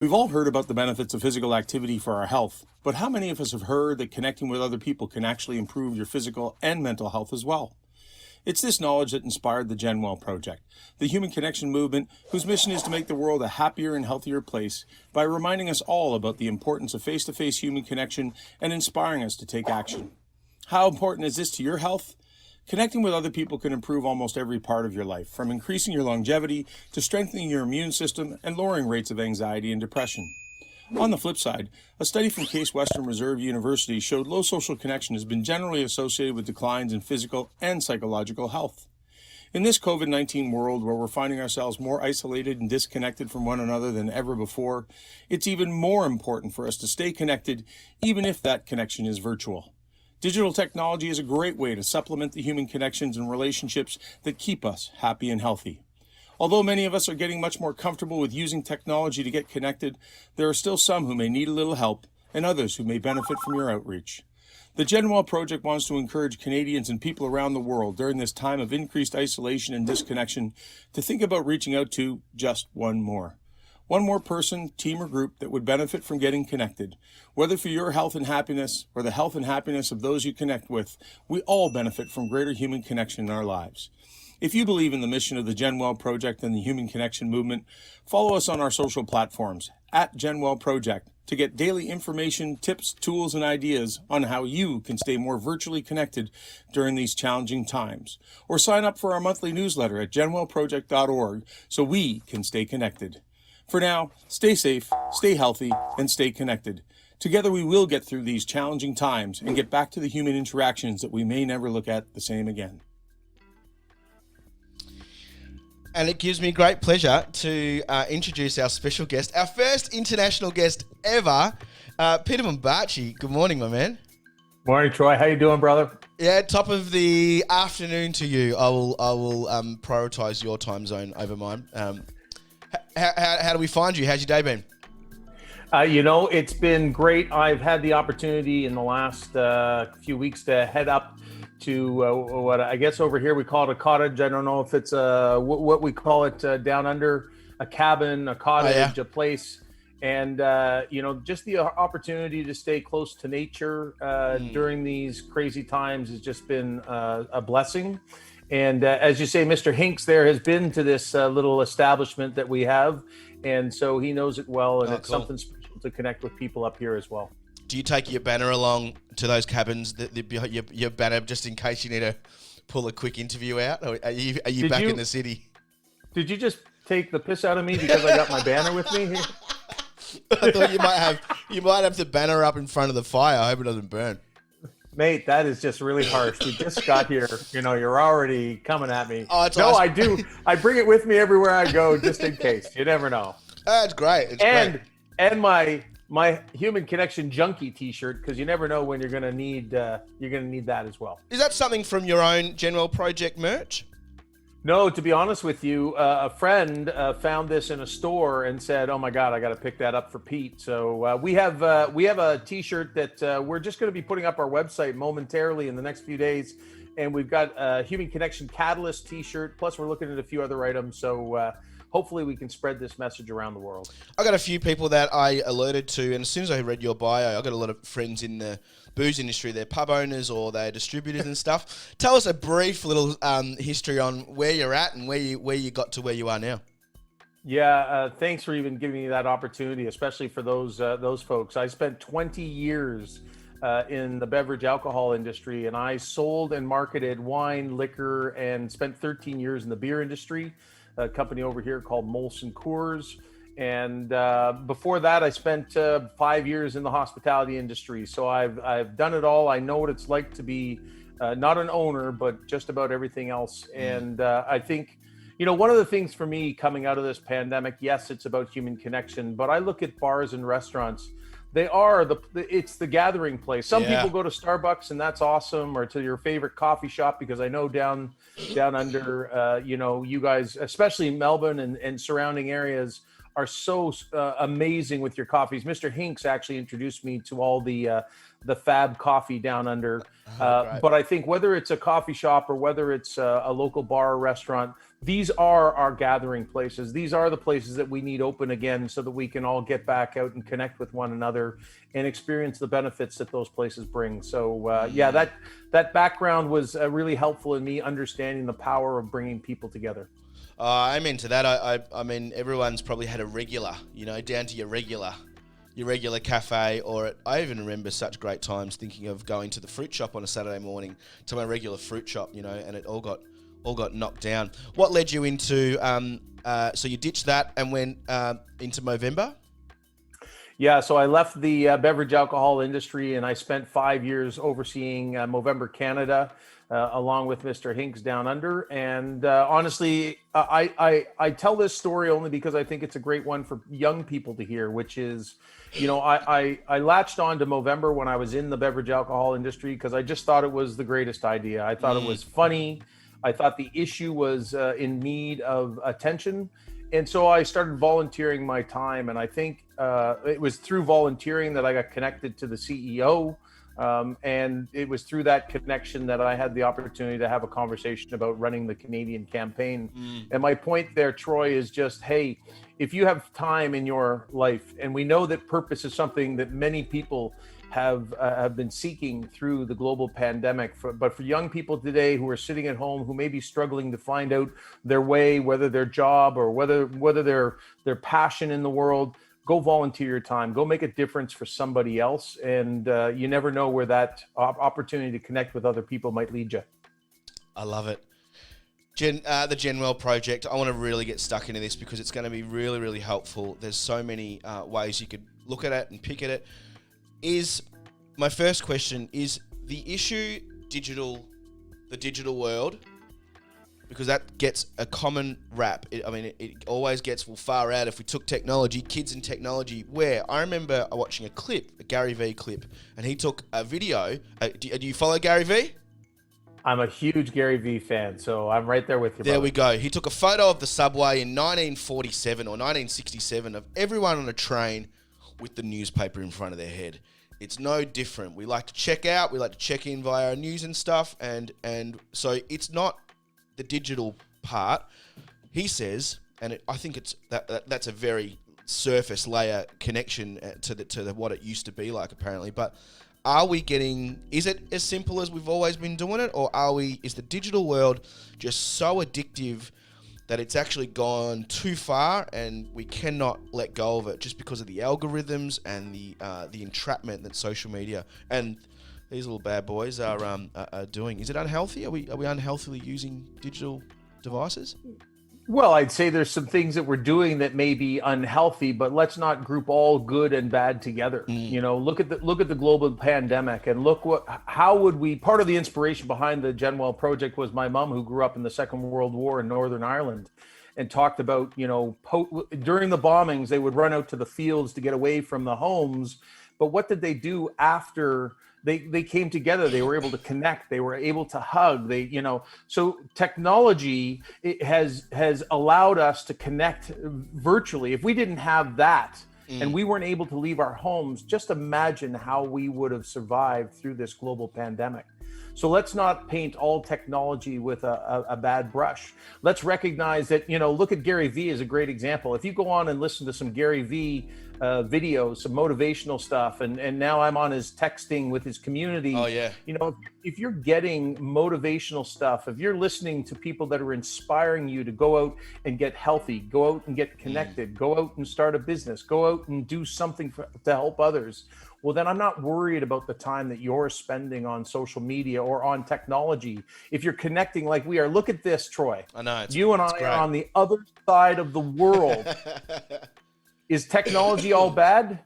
We've all heard about the benefits of physical activity for our health, but how many of us have heard that connecting with other people can actually improve your physical and mental health as well? It's this knowledge that inspired the GenWell Project, the human connection movement whose mission is to make the world a happier and healthier place by reminding us all about the importance of face-to-face human connection and inspiring us to take action. How important is this to your health? Connecting with other people can improve almost every part of your life, from increasing your longevity to strengthening your immune system and lowering rates of anxiety and depression. On the flip side, a study from Case Western Reserve University showed low social connection has been generally associated with declines in physical and psychological health. In this COVID-19 world where we're finding ourselves more isolated and disconnected from one another than ever before, it's even more important for us to stay connected, even if that connection is virtual. Digital technology is a great way to supplement the human connections and relationships that keep us happy and healthy. Although many of us are getting much more comfortable with using technology to get connected, there are still some who may need a little help and others who may benefit from your outreach. The GenWell Project wants to encourage Canadians and people around the world during this time of increased isolation and disconnection to think about reaching out to just one more. One more person, team, or group that would benefit from getting connected. Whether for your health and happiness or the health and happiness of those you connect with, we all benefit from greater human connection in our lives. If you believe in the mission of the GenWell Project and the Human Connection Movement, follow us on our social platforms at GenWell Project to get daily information, tips, tools, and ideas on how you can stay more virtually connected during these challenging times. Or sign up for our monthly newsletter at genwellproject.org so we can stay connected. For now, stay safe, stay healthy, and stay connected. Together we will get through these challenging times and get back to the human interactions that we may never look at the same again. And it gives me great pleasure to introduce our special guest, our first international guest ever, Peter Bombaci. Good morning, my man. Morning, Troy. How you doing, brother? Yeah, top of the afternoon to you. I will prioritize your time zone over mine. How do we find you? How's your day been? It's been great. I've had the opportunity in the last few weeks to head up to what I guess over here we call it a cottage. I don't know if it's what we call it down under, a cabin, a cottage, a place. And, just the opportunity to stay close to nature during these crazy times has just been a blessing. And as you say, Mr. Hinks there has been to this little establishment that we have. And so he knows it well. And it's cool. Something special to connect with people up here as well. Do you take your banner along to those cabins, your banner, just in case you need to pull a quick interview out? Or are you back in the city? Did you just take the piss out of me because I got my banner with me here? I thought you might have the banner up in front of the fire. I hope it doesn't burn. Mate, that is just really harsh. We just got here. You're already coming at me. Oh, it's no, awesome. I do. I bring it with me everywhere I go, just in case. You never know. That's great. And my human connection junkie T-shirt, because you never know when you're gonna need that as well. Is that something from your own GenWell Project merch? No, to be honest with you, a friend found this in a store and said, "Oh my God, I got to pick that up for Pete." So we have a T-shirt that we're just going to be putting up our website momentarily in the next few days, and we've got a Human Connection Catalyst T-shirt. Plus, we're looking at a few other items. So hopefully, we can spread this message around the world. I got a few people that I alerted to, and as soon as I read your bio, I got a lot of friends in the booze industry. They're pub owners or they're distributors and stuff. Tell us a brief little history on where you're at and where you got to where you are now. Yeah, thanks for even giving me that opportunity, especially for those folks. I spent 20 years in the beverage alcohol industry, and I sold and marketed wine, liquor, and spent 13 years in the beer industry. A company over here called Molson Coors. And before that, I spent 5 years in the hospitality industry. So I've done it all. I know what it's like to be not an owner, but just about everything else. And I think, one of the things for me coming out of this pandemic, yes, it's about human connection, but I look at bars and restaurants. It's the gathering place. Some people go to Starbucks and that's awesome, or to your favorite coffee shop, because I know down under, you guys, especially in Melbourne and surrounding areas, are so amazing with your coffees. Mr. Hinks actually introduced me to all the fab coffee down under. But I think whether it's a coffee shop or whether it's a local bar or restaurant, these are our gathering places. These are the places that we need open again so that we can all get back out and connect with one another and experience the benefits that those places bring. So yeah, that background was really helpful in me understanding the power of bringing people together. I'm into that. I mean, everyone's probably had a regular, down to your regular cafe, or I even remember such great times thinking of going to the fruit shop on a Saturday morning, to my regular fruit shop, and it all got knocked down. What led you into, so you ditched that and went into Movember? Yeah, so I left the beverage alcohol industry and I spent 5 years overseeing Movember Canada, along with Mr. Hinks down under. And honestly, I tell this story only because I think it's a great one for young people to hear, which is, I latched on to Movember when I was in the beverage alcohol industry because I just thought it was the greatest idea. I thought it was funny. I thought the issue was in need of attention. And so I started volunteering my time. And I think it was through volunteering that I got connected to the CEO. And it was through that connection that I had the opportunity to have a conversation about running the Canadian campaign. And my point there, Troy, is just, hey, if you have time in your life, and we know that purpose is something that many people have been seeking through the global pandemic, but for young people today who are sitting at home, who may be struggling to find out their way, whether their job or whether their passion in the world, go volunteer your time, go make a difference for somebody else. And you never know where that opportunity to connect with other people might lead you. I love it. The GenWell Project, I want to really get stuck into this because it's going to be really, really helpful. There's so many ways you could look at it and pick at it. My first question is the issue the digital world, because that gets a common rap. It always gets far out if we took technology, kids and technology, where I remember watching a Gary Vee clip, and he took a video. Do you follow Gary Vee? I'm a huge Gary Vee fan, so I'm right there with you. There we go. He took a photo of the subway in 1947 or 1967 of everyone on a train with the newspaper in front of their head. It's no different. We like to check out. We like to check in via our news and stuff. And so it's not the digital part. He says, and I think that's a very surface layer connection to what it used to be like, apparently. But is it as simple as we've always been doing it? Or is the digital world just so addictive that it's actually gone too far and we cannot let go of it just because of the algorithms and the entrapment that social media and these little bad boys are doing? Is it unhealthy? Are we unhealthily using digital devices? Well, I'd say there's some things that we're doing that may be unhealthy, but let's not group all good and bad together. Look at the global pandemic and part of the inspiration behind the GenWell Project was my mom, who grew up in the Second World War in Northern Ireland, and talked about, during the bombings, they would run out to the fields to get away from the homes. But what did they do after they came together? They were able to connect. They were able to hug. So technology has allowed us to connect virtually. If we didn't have that and we weren't able to leave our homes, just imagine how we would have survived through this global pandemic. So let's not paint all technology with a bad brush. Let's recognize that, look at Gary Vee as a great example. If you go on and listen to some Gary Vee videos, some motivational stuff, and now I'm on his texting with his community. Oh yeah. If you're getting motivational stuff, if you're listening to people that are inspiring you to go out and get healthy, go out and get connected, go out and start a business, go out and do something to help others, well, then I'm not worried about the time that you're spending on social media or on technology. If you're connecting like we are, look at this, Troy. I know. You and I are on the other side of the world. Is technology all bad?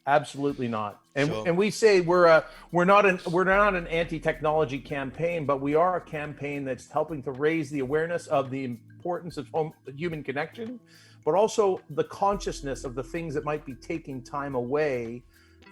Absolutely not. And Sure. and we say we're not an anti-technology campaign, but we are a campaign that's helping to raise the awareness of the importance of human connection, but also the consciousness of the things that might be taking time away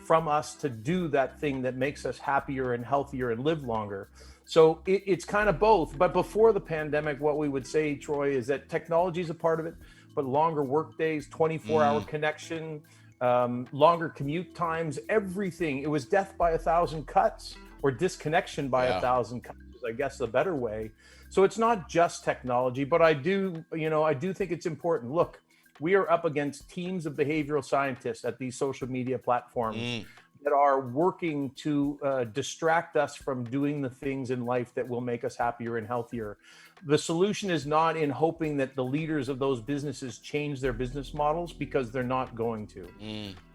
from us to do that thing that makes us happier and healthier and live longer. So it's kind of both. But before the pandemic, what we would say, Troy, is that technology is a part of it, but longer work days, 24-hour connection, longer commute times, everything. It was death by 1,000 cuts or disconnection by 1,000 cuts, as I guess, the better way. So it's not just technology, but I do think it's important. Look, we are up against teams of behavioral scientists at these social media platforms that are working to distract us from doing the things in life that will make us happier and healthier. The solution is not in hoping that the leaders of those businesses change their business models, because they're not going to.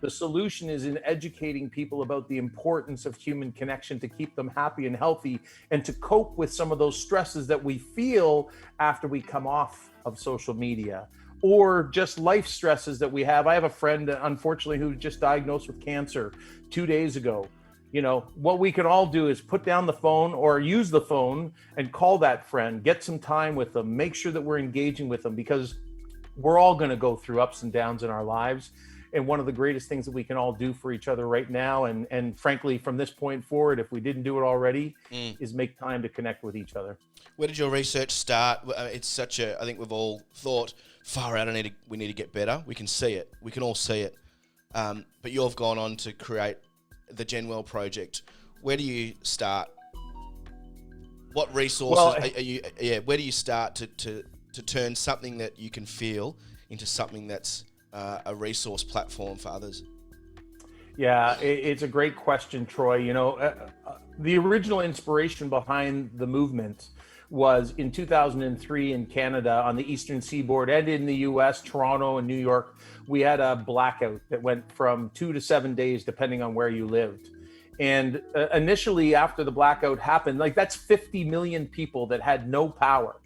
The solution is in educating people about the importance of human connection to keep them happy and healthy, and to cope with some of those stresses that we feel after we come off of social media, or just life stresses that we have. I have a friend, unfortunately, who just diagnosed with cancer 2 days ago. What we can all do is put down the phone or use the phone and call that friend, get some time with them, make sure that we're engaging with them, because we're all going to go through ups and downs in our lives. And one of the greatest things that we can all do for each other right now, and frankly, from this point forward, if we didn't do it already, is make time to connect with each other. Where did your research start? It's I think we've all thought, far out, we need to get better. We can see it. We can all see it. But you've gone on to create the GenWell Project. Where do you start? What resources where do you start to turn something that you can feel into something that's a resource platform for others? Yeah, it's a great question, Troy. The original inspiration behind the movement was in 2003 in Canada, on the Eastern Seaboard, and in the US, Toronto and New York, we had a blackout that went from 2 to 7 days, depending on where you lived. And initially, after the blackout happened, that's 50 million people that had no power.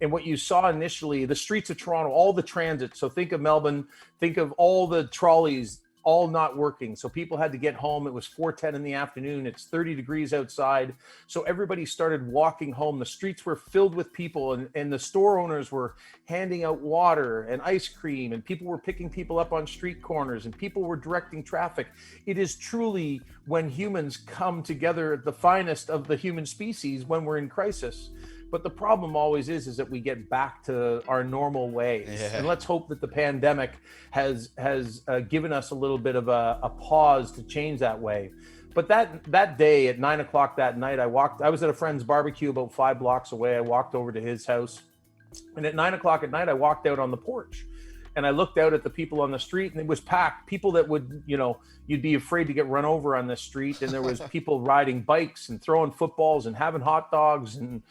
And what you saw initially, the streets of Toronto, all the transit. So think of Melbourne, think of all the trolleys, all not working. So people had to get home. It was 4:10 in the afternoon. It's 30 degrees outside. So everybody started walking home. The streets were filled with people, and the store owners were handing out water and ice cream, and people were picking people up on street corners, and people were directing traffic. It is truly when humans come together at the finest of the human species when we're in crisis. But the problem always is that we get back to our normal ways. Yeah. And let's hope that the pandemic has given us a little bit of a pause to change that way. But that day at 9 o'clock that night, I was at a friend's barbecue about 5 blocks away. I walked over to his house. And at 9 o'clock at night, I walked out on the porch. And I looked out at the people on the street, and it was packed. People that would, you'd be afraid to get run over on the street. And there was people riding bikes and throwing footballs and having hot dogs and,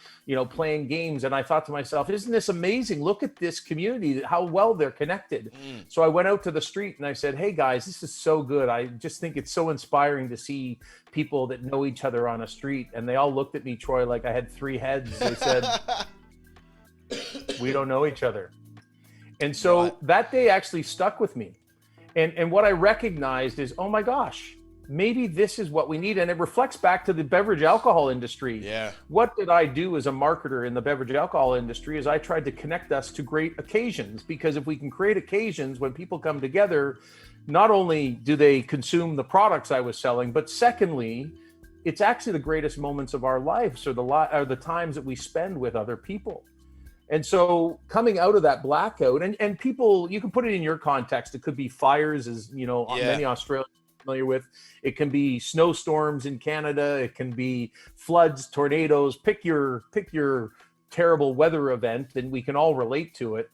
playing games. And I thought to myself, isn't this amazing? Look at this community, how well they're connected. So I went out to the street and I said, hey guys, this is so good. I just think it's so inspiring to see people that know each other on a street. And they all looked at me, Troy, like I had 3 heads. They said, we don't know each other. And so that day actually stuck with me. And what I recognized is, oh my gosh, maybe this is what we need. And it reflects back to the beverage alcohol industry. Yeah. What did I do as a marketer in the beverage alcohol industry is I tried to connect us to great occasions, because if we can create occasions when people come together, not only do they consume the products I was selling, but secondly, it's actually the greatest moments of our lives are the times that we spend with other people. And so coming out of that blackout, and people, you can put it in your context. It could be fires, as many Australians are familiar with. It can be snowstorms in Canada. It can be floods, tornadoes. Pick your terrible weather event, and we can all relate to it.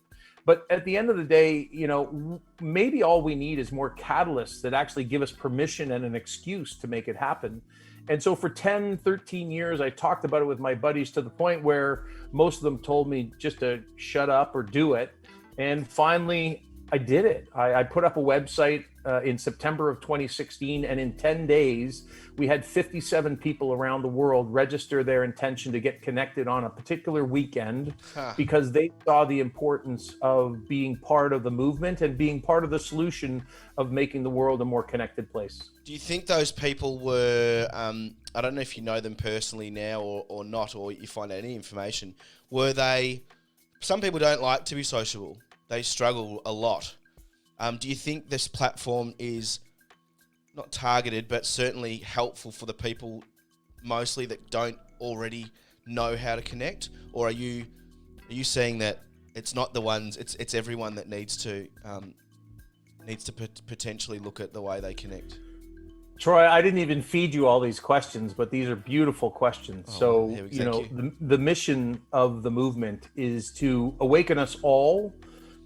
But at the end of the day, maybe all we need is more catalysts that actually give us permission and an excuse to make it happen. And so for 10, 13 years, I talked about it with my buddies to the point where most of them told me just to shut up or do it. And finally, I did it. I put up a website in September of 2016, and in 10 days, we had 57 people around the world register their intention to get connected on a particular weekend because they saw the importance of being part of the movement and being part of the solution of making the world a more connected place. Do you think those people were, I don't know if you know them personally now or not, or you find out any information, some people don't like to be sociable. They struggle a lot. Do you think this platform is not targeted, but certainly helpful for the people mostly that don't already know how to connect? Or are you saying that it's not the ones, it's everyone that needs to potentially look at the way they connect? Troy, I didn't even feed you all these questions, but these are beautiful questions. So, thank the mission of the movement is to awaken us all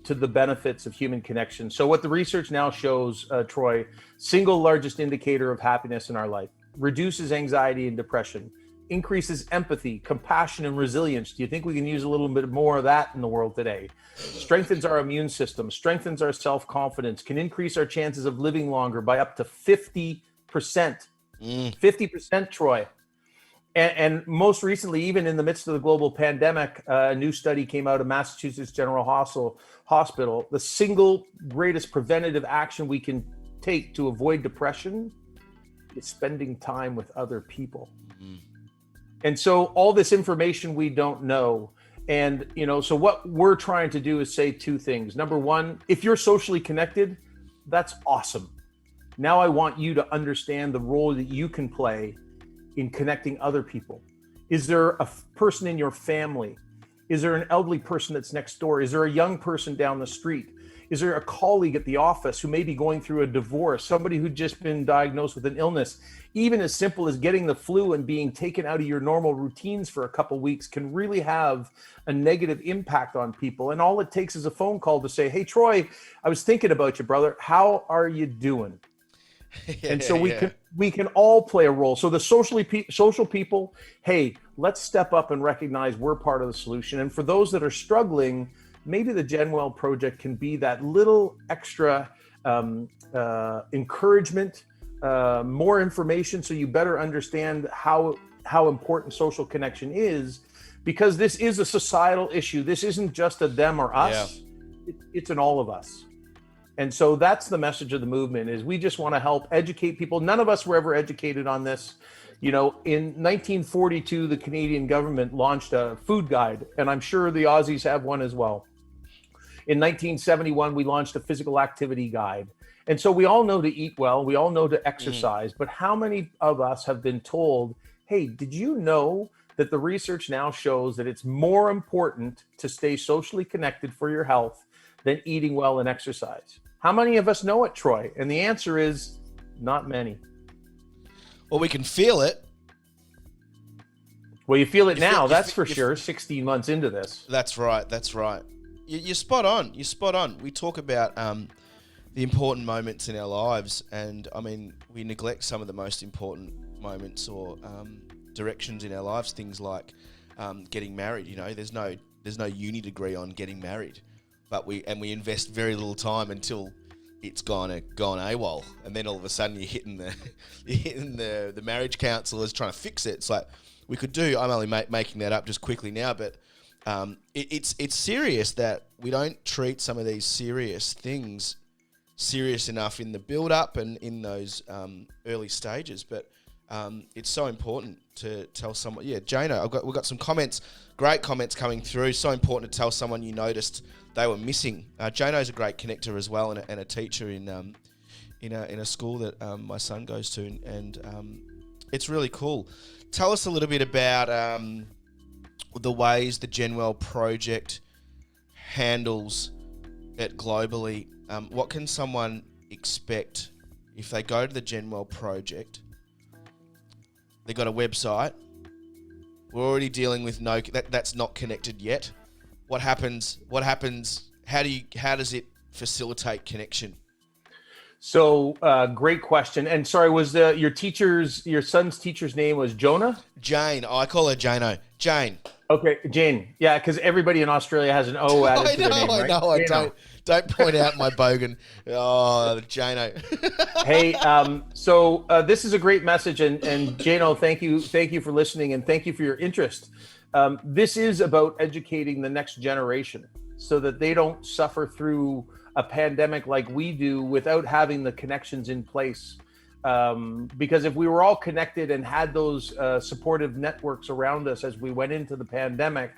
to the benefits of human connection. So, what the research now shows, Troy, single largest indicator of happiness in our life, reduces anxiety and depression, increases empathy, compassion, and resilience. Do you think we can use a little bit more of that in the world today? Strengthens our immune system, strengthens our self-confidence, can increase our chances of living longer by up to 50%. 50%, Troy. And most recently, even in the midst of the global pandemic, a new study came out of Massachusetts General Hospital. The single greatest preventative action we can take to avoid depression is spending time with other people. And so all this information we don't know. And, so what we're trying to do is say two things. Number one, if you're socially connected, that's awesome. Now I want you to understand the role that you can play in connecting other people. Is there a person in your family? Is there an elderly person that's next door? Is there a young person down the street? Is there a colleague at the office who may be going through a divorce, somebody who'd just been diagnosed with an illness? Even as simple as getting the flu and being taken out of your normal routines for a couple of weeks can really have a negative impact on people. And all it takes is a phone call to say, hey, Troy, I was thinking about you, brother. How are you doing? And so we can all play a role. So the social people, hey, let's step up and recognize we're part of the solution. And for those that are struggling, maybe the GenWell Project can be that little extra encouragement, more information, so you better understand how important social connection is, because this is a societal issue. This isn't just a them or us. It's an all of us. And so that's the message of the movement, is we just want to help educate people. None of us were ever educated on this. In 1942, the Canadian government launched a food guide, and I'm sure the Aussies have one as well. In 1971, we launched a physical activity guide. And so we all know to eat well, we all know to exercise, but how many of us have been told, hey, did you know that the research now shows that it's more important to stay socially connected for your health than eating well and exercise? How many of us know it, Troy? And the answer is not many. Well, we can feel it. Well, you feel it now, that's for sure, 16 months into this. That's right. You're spot on. We talk about the important moments in our lives, and I mean, we neglect some of the most important moments or directions in our lives. Things like getting married. There's no uni degree on getting married, but we invest very little time until it's gone AWOL, and then all of a sudden you're hitting the marriage counsellors trying to fix it. It's like we could do. I'm only making that up just quickly now, but it's serious that we don't treat some of these serious things serious enough in the build up and in those early stages. But it's so important to tell someone. Yeah, Jano, we've got some comments, great comments coming through. So important to tell someone you noticed they were missing. Jano's a great connector as well, and a teacher in a school that my son goes to, and it's really cool. Tell us a little bit about the ways the GenWell Project handles it globally. What can someone expect if they go to the GenWell Project? They got a website. We're already dealing with that's not connected yet. What happens? How does it facilitate connection? So great question. And sorry, was your son's teacher's name was Jonah? Jane. I call her Jano. Jane. Okay, Jane. Yeah, because everybody in Australia has an O added to their name, right? I know. Don't point out my bogan. Oh, Jano. Hey, so this is a great message, and Jano, thank you for listening, and thank you for your interest. This is about educating the next generation so that they don't suffer through a pandemic like we do without having the connections in place. Because if we were all connected and had those supportive networks around us as we went into the pandemic,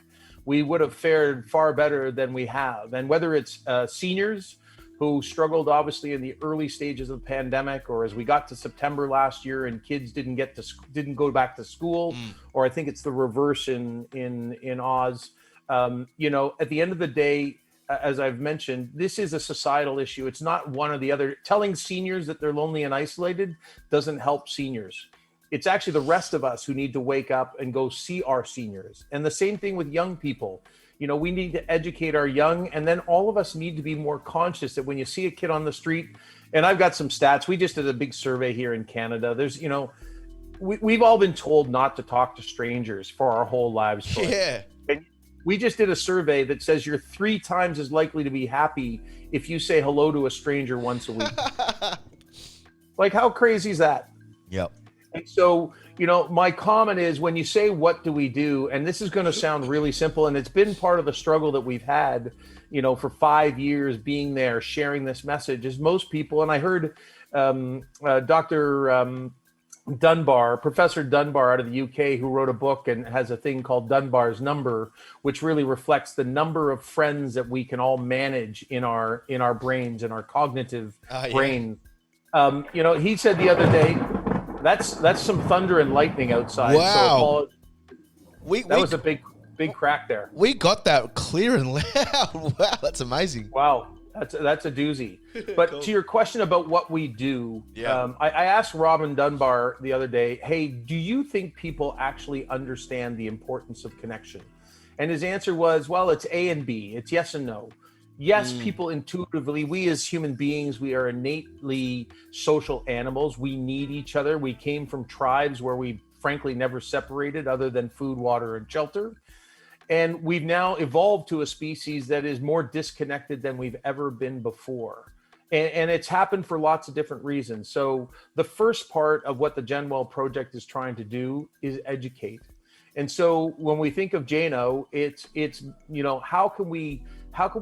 we would have fared far better than we have. And whether it's seniors who struggled obviously in the early stages of the pandemic, or as we got to September last year and kids didn't go back to school, or I think it's the reverse in Oz. At the end of the day, as I've mentioned, this is a societal issue. It's not one or the other. Telling seniors that they're lonely and isolated doesn't help seniors. It's actually the rest of us who need to wake up and go see our seniors. And the same thing with young people. We need to educate our young, and then all of us need to be more conscious that when you see a kid on the street, and I've got some stats. We just did a big survey here in Canada. There's, we've all been told not to talk to strangers for our whole lives. Yeah. And we just did a survey that says you're 3 times as likely to be happy if you say hello to a stranger once a week. Like, how crazy is that? Yep. And so, my comment is, when you say, what do we do? And this is going to sound really simple. And it's been part of the struggle that we've had, for 5 years being there, sharing this message, is most people. And I heard Dr. Dunbar, Professor Dunbar out of the UK, who wrote a book and has a thing called Dunbar's number, which really reflects the number of friends that we can all manage in our brains, in our cognitive brain. He said the other day, that's some thunder and lightning outside. Wow. So that was a big crack there. We got that clear and loud. Wow, that's amazing. Wow. That's a doozy. But cool. To your question about what we do, I asked Robin Dunbar the other day, hey, do you think people actually understand the importance of connection? And his answer was, well, it's A and B. It's yes and no. Yes, people intuitively, we as human beings, we are innately social animals. We need each other. We came from tribes where we frankly never separated other than food, water, and shelter. And we've now evolved to a species that is more disconnected than we've ever been before. And it's happened for lots of different reasons. So the first part of what the GenWell Project is trying to do is educate. And so when we think of JNO, it's how can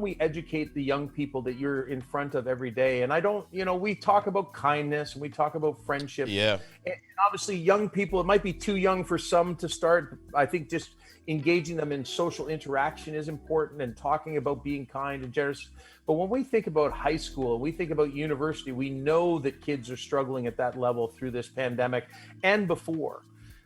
we educate the young people that you're in front of every day? And I don't, we talk about kindness and we talk about friendship. Yeah. And obviously young people, it might be too young for some to start. I think just engaging them in social interaction is important, and talking about being kind and generous. But when we think about high school, we think about university, we know that kids are struggling at that level through this pandemic and before.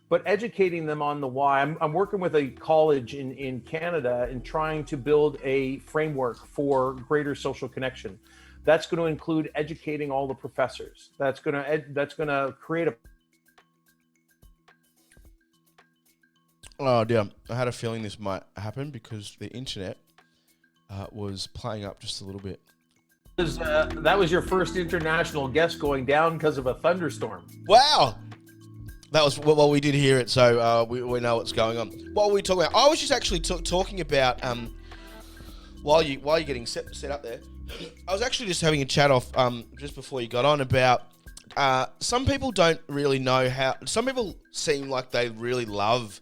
But educating them on the why. I'm working with a college in Canada and trying to build a framework for greater social connection. That's going to include educating all the professors. That's going to create a. Oh dear, I had a feeling this might happen because the internet was playing up just a little bit. That was your first international guest going down because of a thunderstorm. Wow. That was well, we did hear it, so we know what's going on. What were we talking about? I was just actually talking about while you're getting set up there. I was actually just having a chat off just before you got on about some people don't really know how. Some people seem like they really love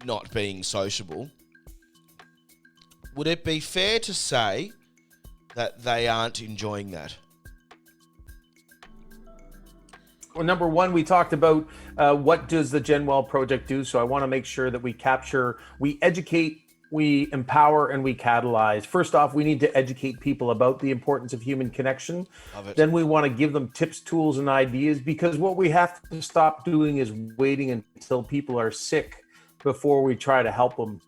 not being sociable. Would it be fair to say that they aren't enjoying that? Well, number one, we talked about what does the GenWell Project do? So I want to make sure that we educate, we empower, and we catalyze. First off, we need to educate people about the importance of human connection. Then we want to give them tips, tools, and ideas, because what we have to stop doing is waiting until people are sick before we try to help them.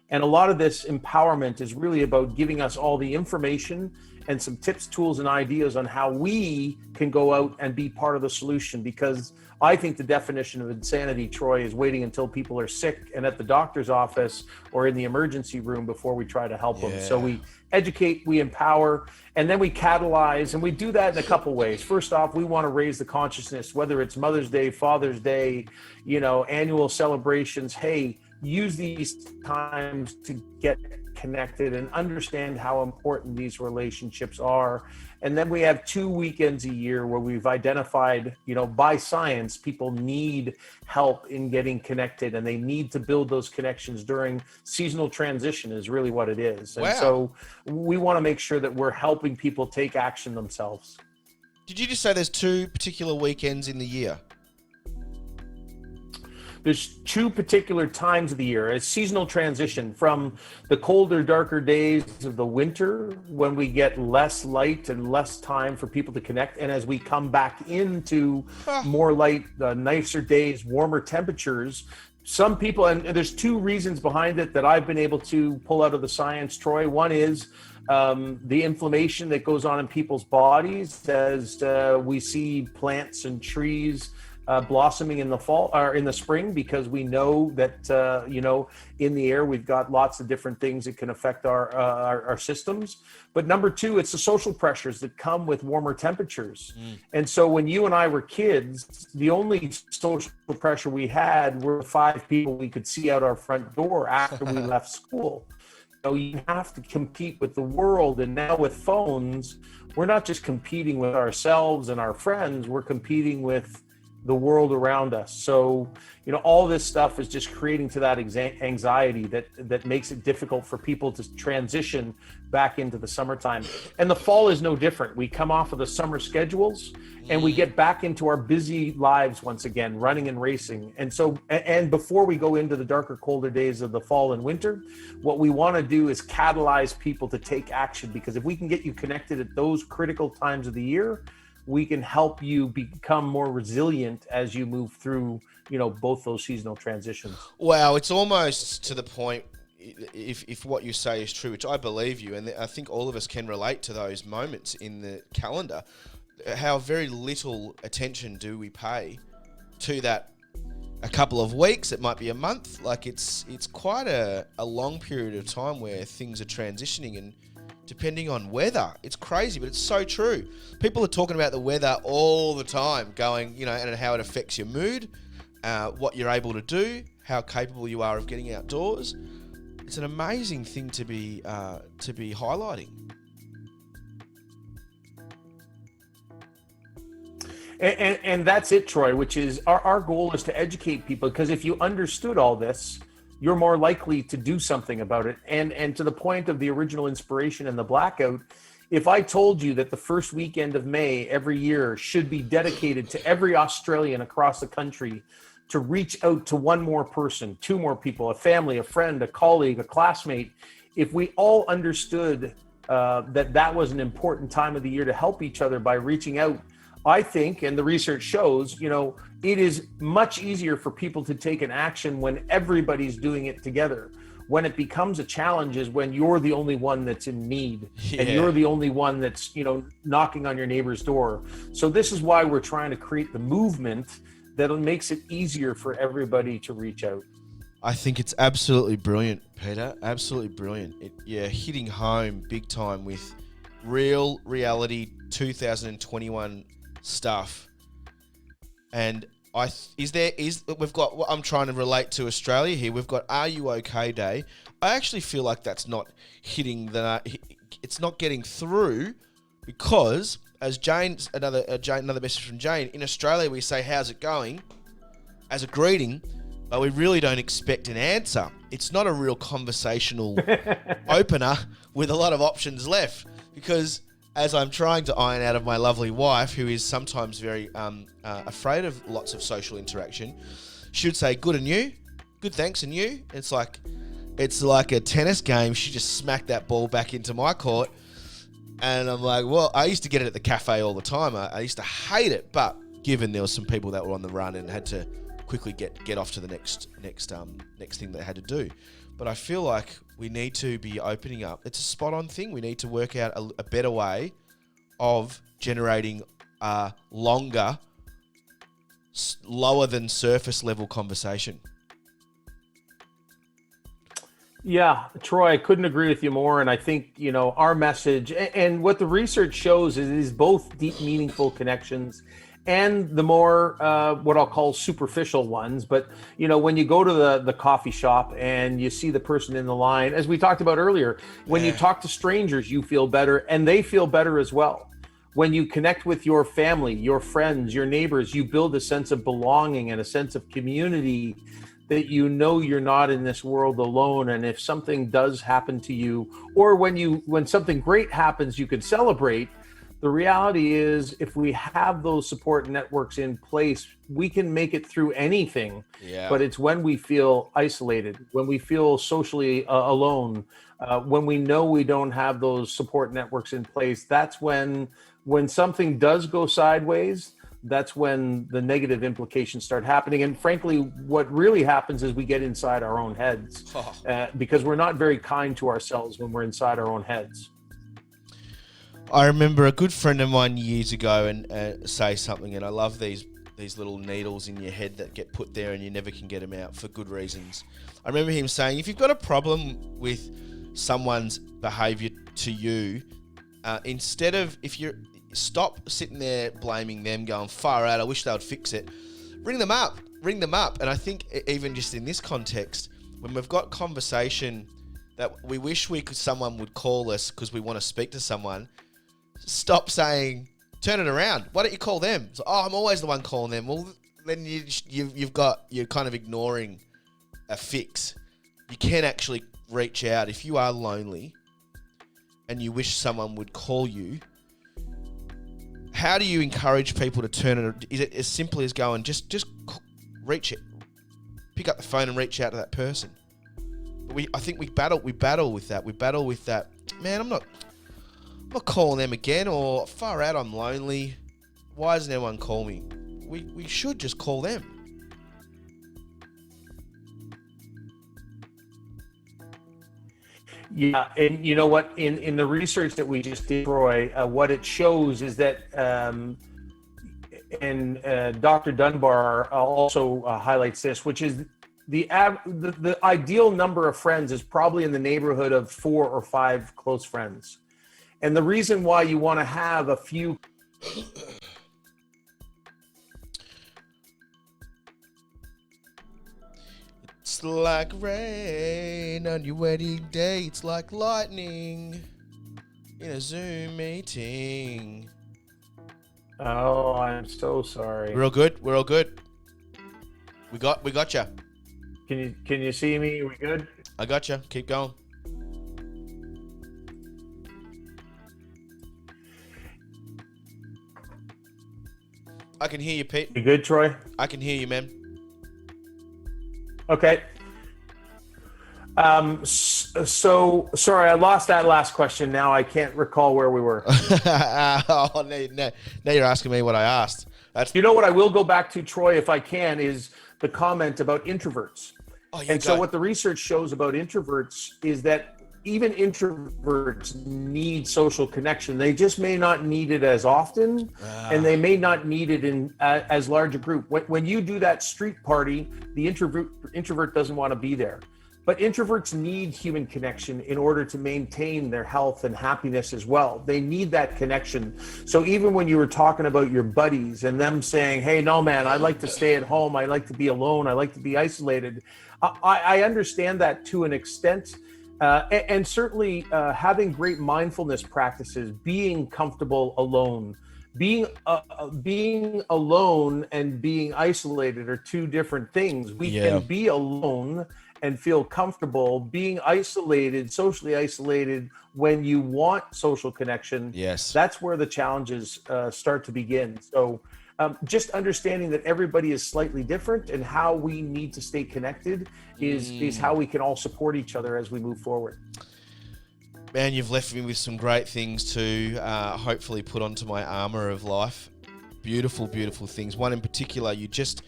And a lot of this empowerment is really about giving us all the information and some tips, tools, and ideas on how we can go out and be part of the solution. Because I think the definition of insanity, Troy, is waiting until people are sick and at the doctor's office or in the emergency room before we try to help them. So we educate, we empower, and then we catalyze. And we do that in a couple ways. First off, we want to raise the consciousness, whether it's Mother's Day, Father's Day, annual celebrations. Hey, use these times to get connected and understand how important these relationships are. And then we have 2 weekends a year where we've identified, by science, people need help in getting connected, and they need to build those connections during seasonal transition is really what it is. And so we want to make sure that we're helping people take action themselves. Did you just say there's 2 particular weekends in the year? There's 2 particular times of the year, a seasonal transition from the colder, darker days of the winter when we get less light and less time for people to connect. And as we come back into more light, nicer days, warmer temperatures, some people, and there's two reasons behind it that I've been able to pull out of the science, Troy. One is the inflammation that goes on in people's bodies as we see plants and trees blossoming in the fall or in the spring, because we know that in the air we've got lots of different things that can affect our systems. But number two, it's the social pressures that come with warmer temperatures. And so when you and I were kids, the only social pressure we had were 5 people we could see out our front door after we left school. You have to compete with the world. And now with phones, we're not just competing with ourselves and our friends, we're competing with the world around us. So, all this stuff is just creating to that anxiety that makes it difficult for people to transition back into the summertime. And the fall is no different. We come off of the summer schedules and we get back into our busy lives once again, running and racing. And so, and before we go into the darker, colder days of the fall and winter, what we want to do is catalyze people to take action, because if we can get you connected at those critical times of the year, we can help you become more resilient as you move through, both those seasonal transitions. Wow, it's almost to the point, if what you say is true, which I believe you, and I think all of us can relate to those moments in the calendar, how very little attention do we pay to that a couple of weeks, it might be a month. Like it's quite a long period of time where things are transitioning, and depending on weather, it's crazy, but it's so true. People are talking about the weather all the time, going, and how it affects your mood, what you're able to do, how capable you are of getting outdoors. It's an amazing thing to be highlighting. And that's it, Troy, which is our goal is to educate people, because if you understood all this, you're more likely to do something about it. And to the point of the original inspiration and the blackout, if I told you that the first weekend of May every year should be dedicated to every Australian across the country to reach out to one more person, 2 more people, a family, a friend, a colleague, a classmate, if we all understood that was an important time of the year to help each other by reaching out, I think, and the research shows, it is much easier for people to take an action when everybody's doing it together. When it becomes a challenge is when you're the only one that's in need, and you're the only one that's, knocking on your neighbor's door. So this is why we're trying to create the movement that makes it easier for everybody to reach out. I think it's absolutely brilliant, Peter. Absolutely brilliant. Hitting home big time with real reality 2021 stuff. And we've got what I'm trying to relate to Australia here. We've got Are You OK Day. I actually feel like that's not hitting it's not getting through, because as another message from Jane, in Australia we say how's it going as a greeting, but we really don't expect an answer. It's not a real conversational opener with a lot of options left, because as I'm trying to iron out of my lovely wife, who is sometimes very afraid of lots of social interaction, she'd say, good and you? Good, thanks, and you? It's like a tennis game. She just smacked that ball back into my court. And I'm like, well, I used to get it at the cafe all the time. I used to hate it, but given there were some people that were on the run and had to quickly get off to the next thing they had to do. But I feel like we need to be opening up. It's a spot-on thing. We need to work out a better way of generating longer, lower than surface level conversation. Yeah, Troy, I couldn't agree with you more. And I think, our message and what the research shows is both deep, meaningful connections and the more what I'll call superficial ones. But, when you go to the coffee shop and you see the person in the line, as we talked about earlier, when you talk to strangers, you feel better and they feel better as well. When you connect with your family, your friends, your neighbors, you build a sense of belonging and a sense of community that you're not in this world alone. And if something does happen to you, or when something great happens, you can celebrate. The reality is, if we have those support networks in place, we can make it through anything. Yeah. But it's when we feel isolated, when we feel socially alone, when we know we don't have those support networks in place, that's when something does go sideways, that's when the negative implications start happening. And frankly, what really happens is we get inside our own heads because we're not very kind to ourselves when we're inside our own heads. I remember a good friend of mine years ago and say something, and I love these little needles in your head that get put there and you never can get them out for good reasons. I remember him saying, if you've got a problem with someone's behaviour to you, stop sitting there blaming them, going far out, I wish they would fix it. Ring them up. And I think even just in this context, when we've got conversation that we wish someone would call us because we want to speak to someone, stop saying, turn it around. Why don't you call them? So, I'm always the one calling them. Well, then you're kind of ignoring a fix. You can actually reach out if you are lonely and you wish someone would call you. How do you encourage people to turn it? Is it as simple as going, just reach it, pick up the phone and reach out to that person? I think we battle with that. We battle with that. Man, I'm not calling them again, or far out, I'm lonely. Why doesn't anyone call me? We should just call them. Yeah, and you know what? In the research that we just did, Troy, what it shows is that, and Dr. Dunbar also highlights this, which is the ideal number of friends is probably in the neighborhood of 4 or 5 close friends. And the reason why you want to have a few... It's like rain on your wedding day. It's like lightning in a Zoom meeting. Oh, I'm so sorry. We're all good. We got you. Can you see me? Are we good? I got you. Keep going. I can hear you, Pete. You good, Troy? I can hear you, man. Okay. So sorry, I lost that last question. Now I can't recall where we were. Now you're asking me what I asked. You know what I will go back to, Troy, if I can, is the comment about introverts. Oh, yeah, so what the research shows about introverts is that even introverts need social connection. They just may not need it as often, and they may not need it in as large a group. When you do that street party, the introvert doesn't want to be there. But introverts need human connection in order to maintain their health and happiness as well. They need that connection. So even when you were talking about your buddies and them saying, hey, no, man, I like to stay at home. I like to be alone. I like to be isolated. I understand that to an extent. And certainly having great mindfulness practices, being comfortable alone, being alone and being isolated are two different things. We can be alone and feel comfortable. Being isolated, socially isolated, when you want social connection, that's where the challenges start to begin. So just understanding that everybody is slightly different and how we need to stay connected is how we can all support each other as we move forward. Man, you've left me with some great things to hopefully put onto my armor of life. Beautiful, beautiful things. One in particular you just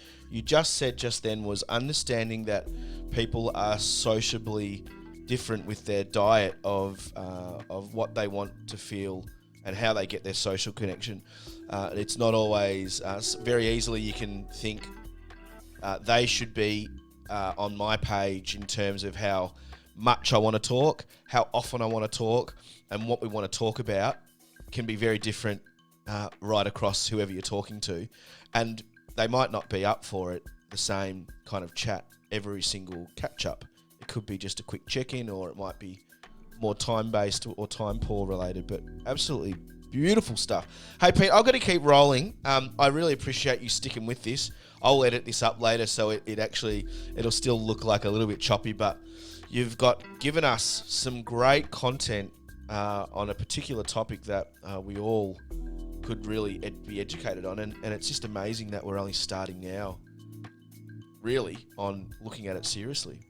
said just then was understanding that people are sociably different with their diet of what they want to feel and how they get their social connection. It's not always very easily you can think they should be on my page in terms of how much I want to talk, how often I want to talk, and what we want to talk about can be very different right across whoever you're talking to. And they might not be up for it, the same kind of chat every single catch-up. It could be just a quick check-in, or it might be more time-based or time poor related, but absolutely beautiful stuff. Hey, Pete, I've got to keep rolling. I really appreciate you sticking with this. I'll edit this up later, so it'll still look like a little bit choppy, but you've given us some great content on a particular topic that we all could really be educated on, and it's just amazing that we're only starting now, really, on looking at it seriously.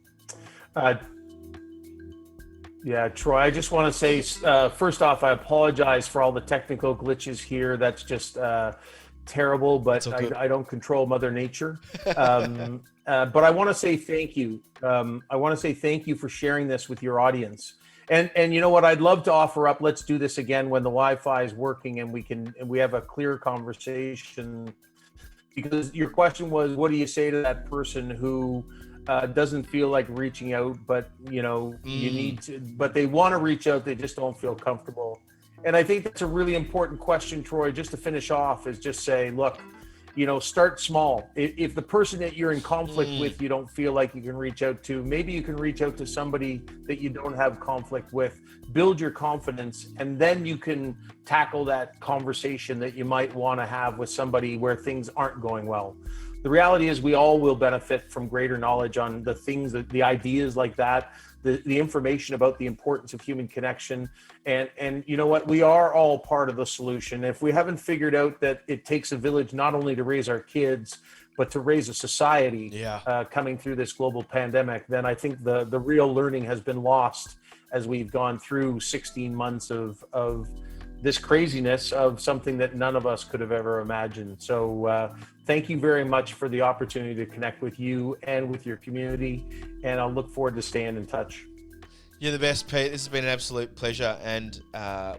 Yeah, Troy, I just want to say, first off, I apologize for all the technical glitches here. That's just terrible, but I don't control Mother Nature. But I want to say thank you. I want to say thank you for sharing this with your audience. And you know what? I'd love to offer up. Let's do this again when the Wi-Fi is working and we have a clear conversation. Because your question was, what do you say to that person who doesn't feel like reaching out, but you need to, but they want to reach out, they just don't feel comfortable. And I think that's a really important question, Troy. Just to finish off, is just say, look, start small. If the person that you're in conflict with, you don't feel like you can reach out to, maybe you can reach out to somebody that you don't have conflict with, build your confidence, and then you can tackle that conversation that you might want to have with somebody where things aren't going well. The reality is we all will benefit from greater knowledge on the things, the ideas like that, the information about the importance of human connection. And you know what? We are all part of the solution. If we haven't figured out that it takes a village not only to raise our kids, but to raise a society coming through this global pandemic, then I think the real learning has been lost as we've gone through 16 months of this craziness of something that none of us could have ever imagined. So thank you very much for the opportunity to connect with you and with your community. And I'll look forward to staying in touch. You're the best, Pete. This has been an absolute pleasure, and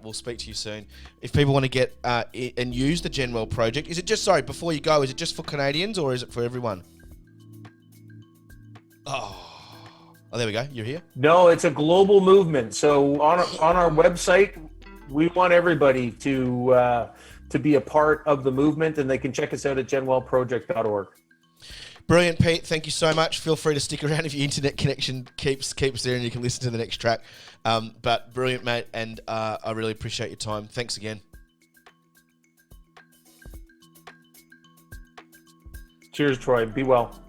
we'll speak to you soon. If people want to get and use the GenWell Project, is it just, before you go, is it just for Canadians or is it for everyone? Oh, there we go. You're here? No, it's a global movement. So on our website, we want everybody to be a part of the movement, and they can check us out at genwellproject.org. Brilliant, Pete. Thank you so much. Feel free to stick around if your internet connection keeps there and you can listen to the next track. But brilliant, mate, and I really appreciate your time. Thanks again. Cheers, Troy. Be well.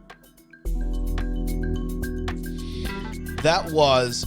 That was...